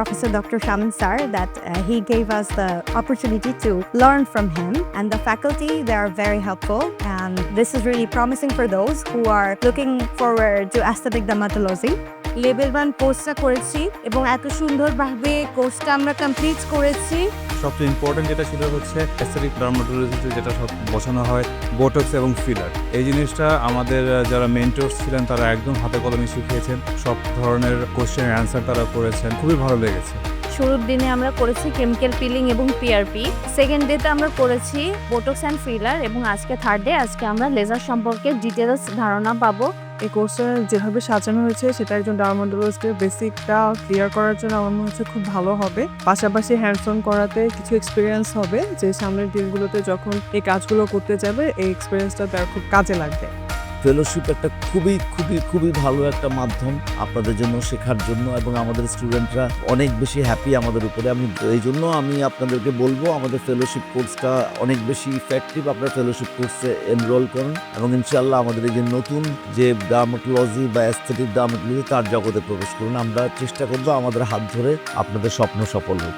Professor Dr. Shaman Sir that he gave us the opportunity to learn from him. And the faculty, they are very helpful. And this is really promising for those who are looking forward to aesthetic dermatology. Level 1 কোর্সটা করেছি এবং এত সুন্দরভাবে কোর্সটা আমরা complete করেছি। সবচেয়ে important যেটা ছিল হচ্ছে অ্যাস্থেটিক ডার্মাটোলজিতে যেটা সব বোঝানো হয় বোটক্স এবং ফিলার। এই জিনিসটা আমাদের যারা মেন্টরস ছিলেন তারা একদম হাতে কলমে শিখিয়েছেন, সব ধরনের কোশ্চেনের অ্যান্সার তারা করেছেন, খুবই ভালো লেগেছে। শুরুর দিনে আমরা করেছি কেমিক্যাল পিলিং এবং পিআরপি, সেকেন্ড ডেতে আমরা করেছি বোটক্স অ্যান্ড ফিলার এবং আজকে থার্ড ডে, আজকে আমরা লেজার সম্পর্কে ডিটেলস ধারণা পাবো। এই কোর্সটা যেভাবে সাজানো হয়েছে সেটা একজন ডার্মাটোলজিস্টের বেসিকটা ক্লিয়ার করার জন্য আমার মনে হচ্ছে খুব ভালো হবে। পাশাপাশি হ্যান্ডস অন করাতে কিছু এক্সপিরিয়েন্স হবে, যে সামনের দিনগুলোতে যখন এই কাজগুলো করতে যাবে এই এক্সপিরিয়েন্সটা তার খুব কাজে লাগবে। ফেলোশিপ একটা খুবই খুবই খুবই ভালো একটা মাধ্যম আপনাদের জন্য শেখার জন্য, এবং আমাদের স্টুডেন্টরা অনেক বেশি হ্যাপি আমাদের উপরে। এই জন্য আমি আপনাদেরকে বলবো আমাদের ফেলোশিপ কোর্সটা অনেক বেশি ইফেক্টিভ। আপনারা ফেলোশিপ কোর্সে এনরোল করুন এবং ইনশাআল্লাহ আমাদের এই যে নতুন যে ডার্মাটোলজি বা অ্যাস্থেটিক ডার্মাটোলজি তার জগতে প্রবেশ করুন। আমরা চেষ্টা করবো আমাদের হাত ধরে আপনাদের স্বপ্ন সফল হোক।